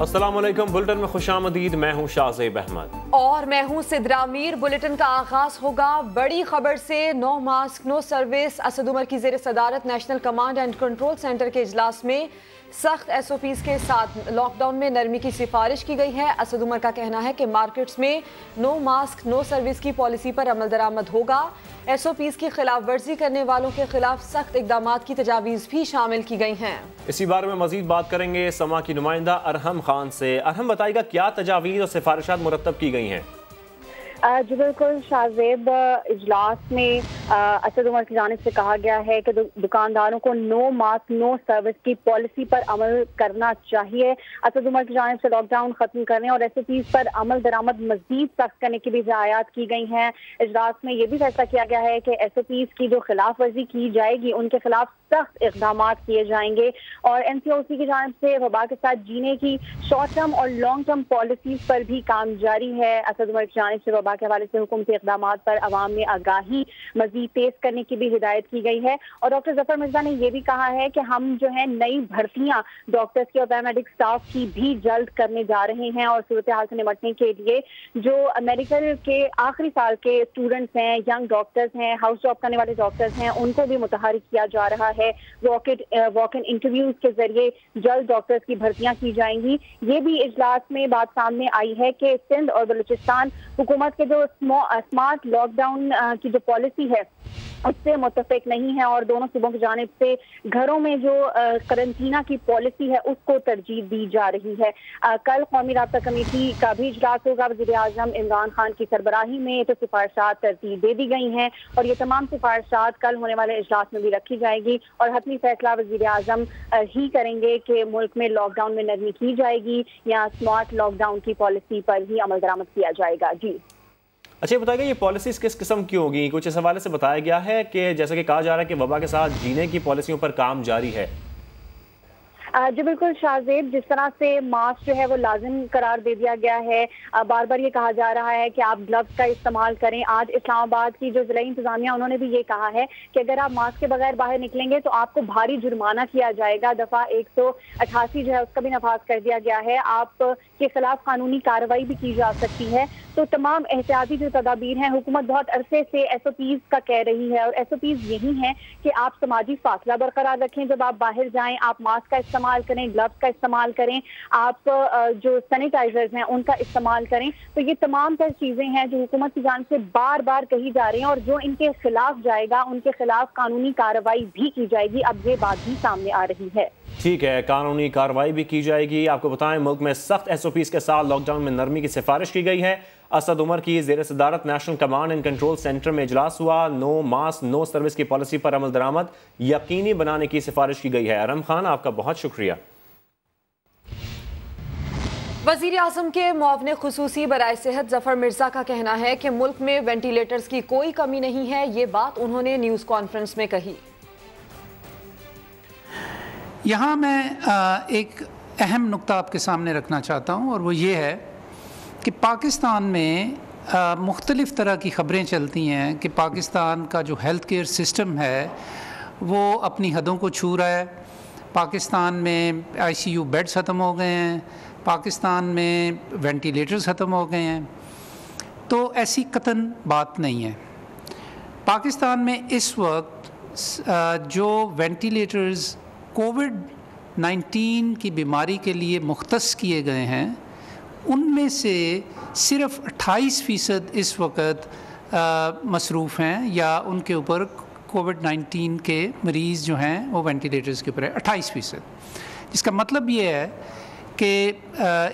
अस्सलामुअलैकुम। बुलेटिन में खुशामदीद। मैं हूँ शाहज़ेब अहमद और मैं हूँ सिद्रा मीर। बुलेटिन का आगाज होगा बड़ी खबर से। No mask no service. Asad Umar की ज़ेर सदारत national command and control centre के इजलास में सख्त SOPs के साथ लॉकडाउन में नरमी की सिफारिश की गई है। असद उमर का कहना है कि मार्केट्स में नो मास्क नो सर्विस की पॉलिसी पर अमल दरामद होगा। SOPs की खिलाफ वर्जी करने वालों के खिलाफ सख्त इकदामात की तजावीज़ भी शामिल की गई हैं। इसी बारे में मजीद बात करेंगे समा की नुमाइंदा अरहम खान से। अरहम बताएगा क्या तजावीज़ और सिफारिशात मुरतब की गई हैं। जी बिल्कुल शाहज़ेब, इजलास में असद उमर की जानिब से कहा गया है कि दुकानदारों को नो मास्क नो सर्विस की पॉलिसी पर अमल करना चाहिए। असद उमर की जानिब से लॉकडाउन खत्म करने और SOPs पर अमल दरामद मजीद सख्त करने की भी हिदायत की गई हैं। इजलास में यह भी फैसला किया गया है कि SOPs की जो खिलाफ वर्जी की जाएगी उनके खिलाफ सख्त इकदाम किए जाएंगे। और NCOC की जानिब से वबा के साथ जीने की शॉर्ट टर्म और लॉन्ग टर्म पॉलिसीज पर भी काम जारी है। असद उमर की जानिब से वबा के हवाले से हुकूमती इक़दामात पर अवाम में आगाही मजीद तेज करने की भी हिदायत की गई है। और डॉक्टर जफर मिर्जा ने यह भी कहा है कि हम जो है नई भर्तियां डॉक्टर्स की और पैरामेडिक स्टाफ की भी जल्द करने जा रहे हैं। और सूरत हाल से निपटने के लिए जो मेडिकल के आखिरी साल के स्टूडेंट्स हैं, यंग डॉक्टर्स हैं, हाउस जॉब करने वाले डॉक्टर्स हैं, उनको भी मुतहरिक किया जा रहा है। वॉक इन इंटरव्यूज के जरिए जल्द डॉक्टर्स की भर्तियां की जाएंगी। ये भी इजलास में बात सामने आई है कि सिंध और बलूचिस्तान हुकूमत के जो स्मार्ट लॉकडाउन की जो पॉलिसी है उससे मुत्तफिक नहीं है और दोनों सूबों की जानिब से घरों में जो करंटीना की पॉलिसी है उसको तरजीह दी जा रही है। कल कौमी राब्ता कमेटी का भी इजलास होगा। वज़ीर आज़म इमरान खान की सरबराही में तो सिफारिशात तरतीब दे दी गई हैं और ये तमाम सिफारिशात कल होने वाले इजलास में भी रखी जाएगी और हतमी फैसला वज़ीर आज़म ही करेंगे कि मुल्क में लॉकडाउन में नरमी की जाएगी या स्मार्ट लॉकडाउन की पॉलिसी पर ही अमल दरामद किया जाएगा। जी अच्छा, बताइएगा ये पॉलिसीज किस किस्म की होगी? कुछ इस हवाले से बताया गया है कि जैसे कि कहा जा रहा है कि वबा के साथ जीने की पॉलिसियों पर काम जारी है। जी बिल्कुल शाहज़ेब, जिस तरह से मास्क जो है वो लाजिम करार दे दिया गया है, बार बार ये कहा जा रहा है कि आप ग्लव्स का इस्तेमाल करें। आज इस्लामाबाद की जो ज़िला इंतज़ामिया उन्होंने भी ये कहा है कि अगर आप मास्क के बगैर बाहर निकलेंगे तो आपको भारी जुर्माना किया जाएगा। दफ़ा 188 जो है उसका भी नफाज कर दिया गया है। आप के खिलाफ कानूनी कार्रवाई भी की जा सकती है। तो तमाम एहतियाती जो तदाबीर हैं हुकूमत बहुत अरसे से SOPs का कह रही है और SOPs यही हैं कि आप समाजी फासला बरकरार रखें, जब आप बाहर जाएं आप मास्क का इस्तेमाल करें, ग्लव्स का इस्तेमाल करें, आप जो सैनिटाइजर्स हैं उनका इस्तेमाल करें। तो ये तमाम तर चीज़ें हैं जो हुकूमत की जानिब से बार बार कही जा रही हैं और जो इनके खिलाफ जाएगा उनके खिलाफ कानूनी कार्रवाई भी की जाएगी। अब ये बात भी सामने आ रही है। ठीक है, कानूनी कार्रवाई भी की जाएगी। आपको बताएं मुल्क में सख्त SOPs के साथ लॉकडाउन में नरमी की सिफारिश की गई है। असद उमर की ज़ेर सदारत national command and control centre में इजलास हुआ। नो मास्क नो सर्विस की पॉलिसी पर अमल दरामद यकीनी बनाने की सिफारिश की गई है। अरहम खान, आपका बहुत शुक्रिया। वज़ीर आज़म के मुआवने खुसूसी बराए सेहत जफर मिर्जा का कहना है कि मुल्क में वेंटिलेटर्स की कोई कमी नहीं है। ये बात उन्होंने न्यूज़ कॉन्फ्रेंस में कही। यहाँ मैं एक अहम नुक्ता आपके सामने रखना चाहता हूँ और वो ये है कि पाकिस्तान में मुख्तलिफ़ तरह की ख़बरें चलती हैं कि पाकिस्तान का जो हेल्थ केयर सिस्टम है वो अपनी हदों को छू रहा है। पाकिस्तान में ICU बेड्स ख़त्म हो गए हैं, पाकिस्तान में वेंटिलेटर्स ख़त्म हो गए हैं। तो ऐसी कतन बात नहीं है। पाकिस्तान में इस वक्त जो वेंटिलेटर्स कोविड-19 की बीमारी के लिए मुख्तस किए गए हैं उनमें से सिर्फ़ 28% इस वक्त मसरूफ़ हैं या उनके ऊपर कोविड-19 के मरीज़ जो हैं वो वेंटिलेटर्स के ऊपर है 28%। जिसका मतलब ये है कि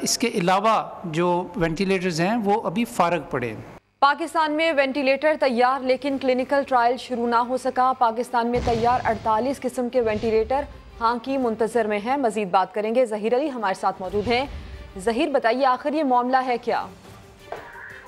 इसके अलावा जो वेंटिलेटर्स हैं वो अभी फ़ारग पड़े हैं। पाकिस्तान में वेंटिलेटर तैयार लेकिन क्लिनिकल ट्रायल शुरू ना हो सका। पाकिस्तान में तैयार 48 किस्म के वेंटिलेटर हाँ की मुंतज़र में हैं। मज़ीद बात करेंगे, ज़हीर अली हमारे साथ मौजूद हैं। ज़हीर, बताइए आखिर ये मामला है क्या?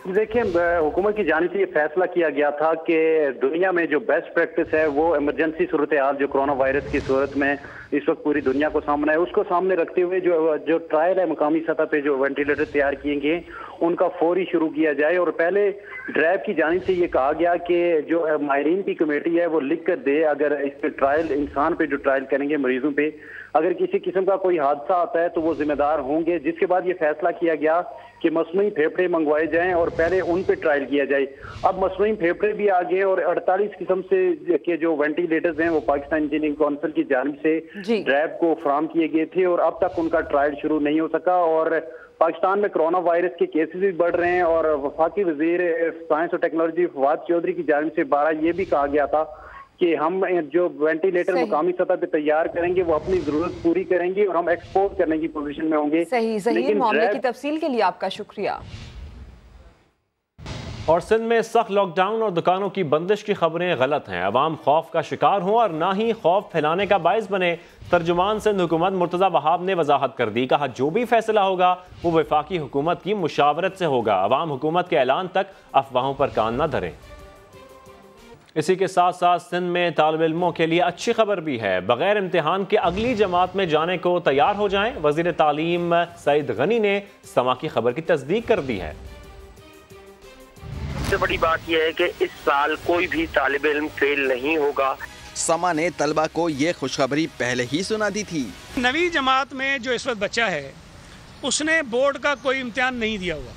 देखिए, हुकूमत की जानिब से ये फैसला किया गया था कि दुनिया में जो बेस्ट प्रैक्टिस है वो इमरजेंसी सूरत हाल जो कोरोना वायरस की सूरत में इस वक्त पूरी दुनिया को सामना है, उसको सामने रखते हुए जो ट्रायल है मुकामी सतह पे जो वेंटिलेटर तैयार किए गए उनका फौरी शुरू किया जाए। और पहले ड्रैब की जानिब से ये कहा गया कि जो माहिरीन की कमेटी है वो लिख कर दे, अगर इस पे ट्रायल इंसान पे जो ट्रायल करेंगे मरीजों पे, अगर किसी किस्म का कोई हादसा आता है तो वो जिम्मेदार होंगे। जिसके बाद ये फैसला किया गया कि मसनूई फेफड़े मंगवाए जाएं और पहले उन पे ट्रायल किया जाए। अब मसनूई फेफड़े भी आ गए और 48 किस्म से के जो वेंटिलेटर्स हैं वो पाकिस्तान इंजीनियरिंग काउंसिल की जानिब से ड्रैब को फराहम किए गए थे और अब तक उनका ट्रायल शुरू नहीं हो सका। और पाकिस्तान में कोरोना वायरस के केसेस भी बढ़ रहे हैं और वफाकी वजीर साइंस और टेक्नोलॉजी फवाद चौधरी की जानिब से 12 ये भी कहा गया था कि हम जो वेंटिलेटर मुकामी सतह पे तैयार करेंगे वो अपनी जरूरत पूरी करेंगे और हम एक्सपोर्ट करने की पोजीशन में होंगे। सही मामले की तफसील के लिए आपका शुक्रिया। और सिंध में सख्त लॉकडाउन और दुकानों की बंदिश की खबरें गलत हैं। अवाम खौफ का शिकार हों और ना ही खौफ फैलाने का बायस बने। तर्जुमान सिंध हुकूमत मुर्तज़ा वहाब ने वजाहत कर दी, कहा जो भी फैसला होगा वो वफाकी हुकूमत की मुशावरत से होगा। अवाम हुकूमत के ऐलान तक अफवाहों पर कान न धरें। इसी के साथ साथ सिंध में तालिब इल्मों के लिए अच्छी खबर भी है। बगैर इम्तिहान के अगली जमात में जाने को तैयार हो जाएं। वज़ीर तालीम सईद गनी ने समा की खबर की तस्दीक कर दी है। सबसे बड़ी बात यह है कि इस साल कोई भी तालिब इल्म फेल नहीं होगा। समा ने तलबा को ये खुशखबरी पहले ही सुना दी थी। 9वीं जमात में जो इस वक्त बच्चा है उसने बोर्ड का कोई इम्तिहान नहीं दिया हुआ,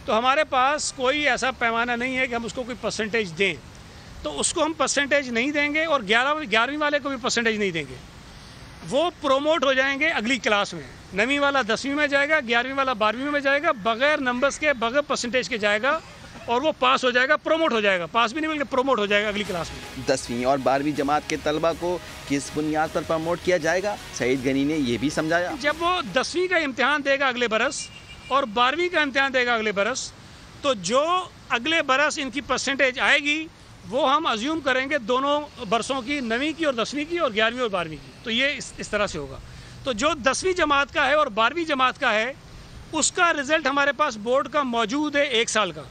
तो हमारे पास कोई ऐसा पैमाना नहीं है कि हम उसको कोई परसेंटेज दें, तो उसको हम परसेंटेज नहीं देंगे और 11वीं वाले को भी परसेंटेज नहीं देंगे। वो प्रोमोट हो जाएंगे अगली क्लास में। 9वीं वाला 10वीं में जाएगा, 11वीं वाला 12वीं में जाएगा, बगैर नंबर्स के बगैर परसेंटेज के जाएगा और वो पास हो जाएगा, प्रोमोट हो जाएगा, पास भी नहीं बल्कि प्रोमोट हो जाएगा अगली क्लास में। 10वीं और 12वीं जमात के तलबा को किस बुनियाद पर प्रमोट किया जाएगा, सईद गनी ने ये भी समझाया। जब वो 10वीं का इम्तिहान देगा अगले बरस और 12वीं का इम्तिहान देगा अगले बरस, तो जो अगले बरस इनकी परसेंटेज आएगी वो हम अज्यूम करेंगे दोनों बरसों की, 9वीं की और 10वीं की और 11वीं और 12वीं की। तो ये इस तरह से होगा। तो जो 10वीं जमात का है और 12वीं जमात का है उसका रिजल्ट हमारे पास बोर्ड का मौजूद है 1 साल का,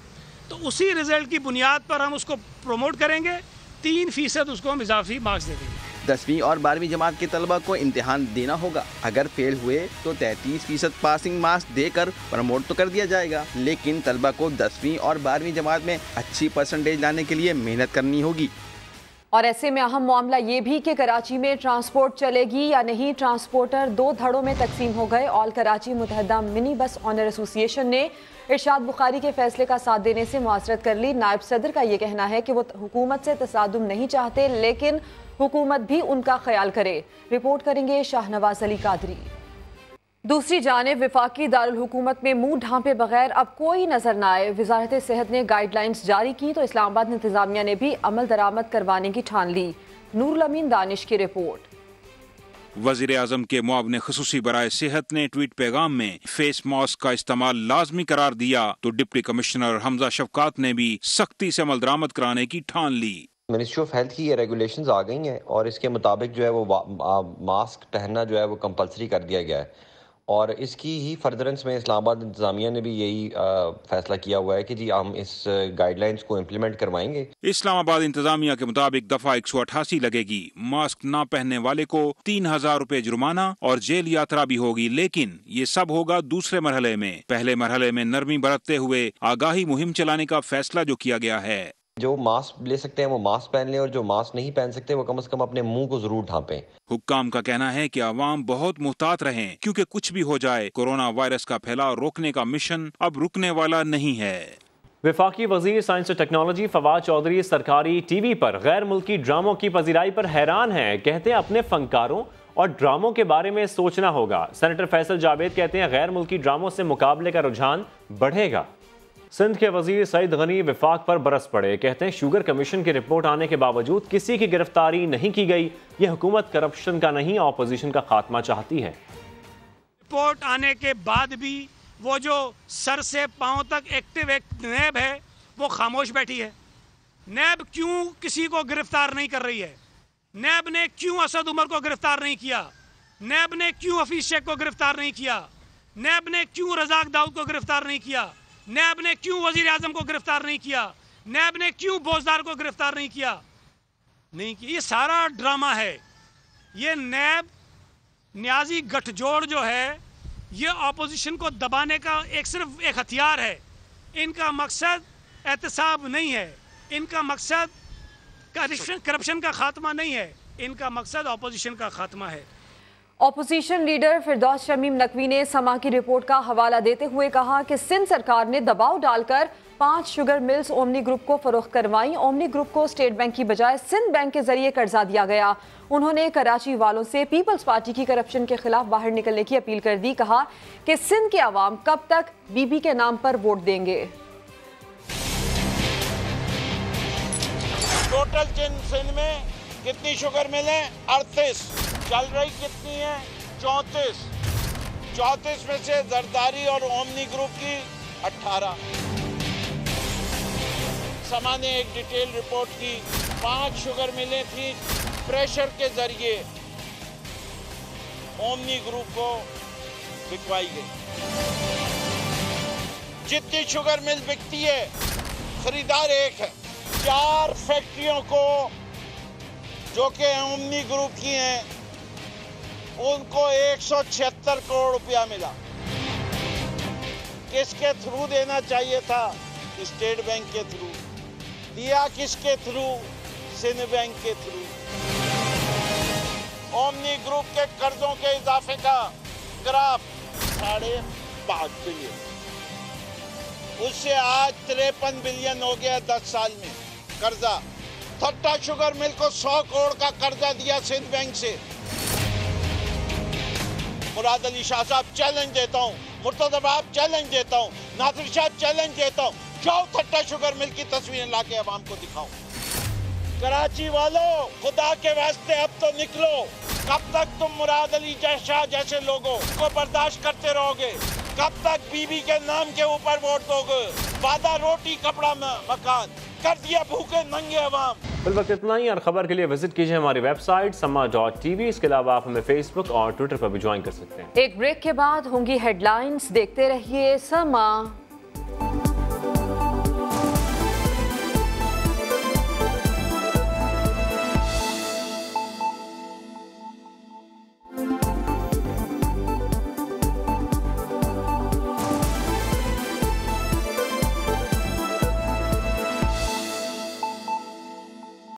तो उसी रिजल्ट की बुनियाद पर हम उसको प्रमोट करेंगे। 3% उसको हम इजाफी मार्क्स दे देंगे। 10वीं और 12वीं जमात के तलबा को इम्तिहान देना होगा। अगर फेल हुए तो 33% पासिंग मार्क्स देकर प्रमोट तो कर दिया जाएगा, लेकिन तलबा को 10वीं और 12वीं जमात में अच्छी परसेंटेज लाने के लिए मेहनत करनी होगी। और ऐसे में अहम मामला ये भी कि कराची में ट्रांसपोर्ट चलेगी या नहीं। ट्रांसपोर्टर 2 धड़ों में तकसीम हो गए। ऑल कराची मुतहदा मिनी बस ऑनर एसोसिएशन ने इरशाद बुखारी के फैसले का साथ देने से मुआसरत कर ली। नायब सदर का ये कहना है कि वो हुकूमत से तसादुम नहीं चाहते, लेकिन हुकूमत भी उनका ख्याल करे। रिपोर्ट करेंगे शाहनवाज अली कादरी। दूसरी जानिब वफाकी दारुल हुकूमत में मुंह ढांपे बगैर अब कोई नजर न आए। वजारत सेहत ने गाइडलाइंस जारी की तो इस्लामाबाद इंतजामिया ने भी अमल दरामद करवाने की ठान ली। नूरुल अमीन दानिश की रिपोर्ट। वज़ीर आज़म के मुआविन ख़ुसूसी बराए सेहत ने ट्वीट पैगाम में फेस मास्क का इस्तेमाल लाजमी करार दिया, तो डिप्टी कमिश्नर हमजा शफकात ने भी सख्ती से अमल दरामद कराने की ठान ली। मिनिस्ट्री ऑफ हेल्थ की ये रेगुलेशंस आ गई हैं और इसके मुताबिक जो है वो मास्क पहनना जो है वो कंपलसरी कर दिया गया है और इसकी ही फर्दरेंस में इस्लामाबाद इंतजामिया ने भी यही फैसला किया हुआ है कि जी हम इस गाइडलाइंस को इम्प्लीमेंट करवाएंगे। इस्लामाबाद इंतजामिया के मुताबिक दफा 188 लगेगी। मास्क ना पहनने वाले को 3000 रुपए जुर्माना और जेल यात्रा भी होगी, लेकिन ये सब होगा दूसरे मरहले में। पहले मरहले में नरमी बरतते हुए आगाही मुहिम चलाने का फैसला जो किया गया है। जो मास्क ले सकते हैं वो मास्क पहन लें और जो मास्क नहीं पहन सकते वो कम से कम अपने मुंह को जरूर ढांपें। हुक्काम का कहना है कि आवाम बहुत मुहतात रहें, क्योंकि कुछ भी हो जाए कोरोना वायरस का फैलाव रोकने का मिशन अब रुकने वाला नहीं है। वफाकी वजीर साइंस और टेक्नोलॉजी फवाद चौधरी सरकारी टीवी पर गैर मुल्की ड्रामों की पजीराई पर हैरान हैं। कहते हैं अपने फनकारों और ड्रामों के बारे में सोचना होगा। सेनेटर फैसल जावेद कहते हैं गैर मुल्की ड्रामों से मुकाबले का रुझान बढ़ेगा। सिंध के वजीर सईद गनी वफाक पर बरस पड़े। कहते हैं शुगर कमीशन की रिपोर्ट आने के बावजूद किसी की गिरफ्तारी नहीं की गई। यह हुकूमत करप्शन का नहीं ऑपोजिशन का खात्मा चाहती है। रिपोर्ट आने के बाद भी वो जो सर से पांव तक एक्टिव नैब है वो खामोश बैठी है। नैब क्यों किसी को गिरफ्तार नहीं कर रही है? नैब ने क्यों असद उमर को गिरफ्तार नहीं किया? नैब ने क्यों हफीज शेख को गिरफ्तार नहीं किया? नैब ने क्यों रजाक दाऊद को गिरफ्तार नहीं किया? नैब ने क्यों वजीर आजम को गिरफ्तार नहीं किया? नैब ने क्यों बोजदार को गिरफ्तार नहीं किया? ये सारा ड्रामा है। ये नैब न्याजी गठजोड़ जो है ये अपोजिशन को दबाने का सिर्फ एक हथियार है। इनका मकसद एहतसाब नहीं है, इनका मकसद करप्शन का खात्मा नहीं है, इनका मकसद अपोजिशन का खात्मा है। ऑपोजिशन लीडर फिरदौस शमीम नकवी ने समा की रिपोर्ट का हवाला देते हुए कहा कि सिंध सरकार ने दबाव डालकर 5 शुगर मिल्स ओमनी ग्रुप को फरोख्त करवाई। ओमनी ग्रुप को स्टेट बैंक की बजाय सिंध बैंक के जरिए कर्जा दिया गया। उन्होंने कराची वालों से पीपल्स पार्टी की करप्शन के खिलाफ बाहर निकलने की अपील कर दी। कहा कि सिंध के अवाम कब तक बीबी के नाम पर वोट देंगे। टोटल सिंध में कितनी शुगर मिल है? 38। चल रही कितनी है? 34। 34 में से जरदारी और ओमनी ग्रुप की 18। समा ने एक डिटेल रिपोर्ट की, 5 शुगर मिलें थी प्रेशर के जरिए ओमनी ग्रुप को बिकवाई गई। जितनी शुगर मिल बिकती है खरीदार एक है। 4 फैक्ट्रियों को जो कि ओमनी ग्रुप की हैं उनको 176 करोड़ रुपया मिला। किसके थ्रू देना चाहिए था? स्टेट बैंक के थ्रू। दिया किसके थ्रू? सिंध बैंक के थ्रू। ओमनी ग्रुप के कर्जों के इजाफे का ग्राफ 5.5 बिलियन, उससे आज 53 बिलियन हो गया 10 साल में कर्जा। थट्टा शुगर मिल को 100 करोड़ का कर्जा दिया सिंध बैंक से। मुराद अली शाह साहब चैलेंज देता हूँ, मुर्तज़ा साहब चैलेंज देता हूँ, नासिर साहब चैलेंज देता हूँ, जाओ थट्टा शुगर मिल की तस्वीरें लाके अवाम को दिखाओ। कराची वालों खुदा के वास्ते अब तो निकलो। कब तक तुम मुराद अली शाह जैसे लोगों को बर्दाश्त करते रहोगे? कब तक बीबी के नाम के ऊपर वोट दोगे? वादा रोटी कपड़ा मकान कर दिया भूखे नंगे अवाम। फिल वक्त इतना ही, और खबर के लिए विजिट कीजिए हमारी वेबसाइट sama.tv। इसके अलावा आप हमें फेसबुक और ट्विटर पर भी ज्वाइन कर सकते हैं। एक ब्रेक के बाद होंगी हेडलाइंस, देखते रहिए समा।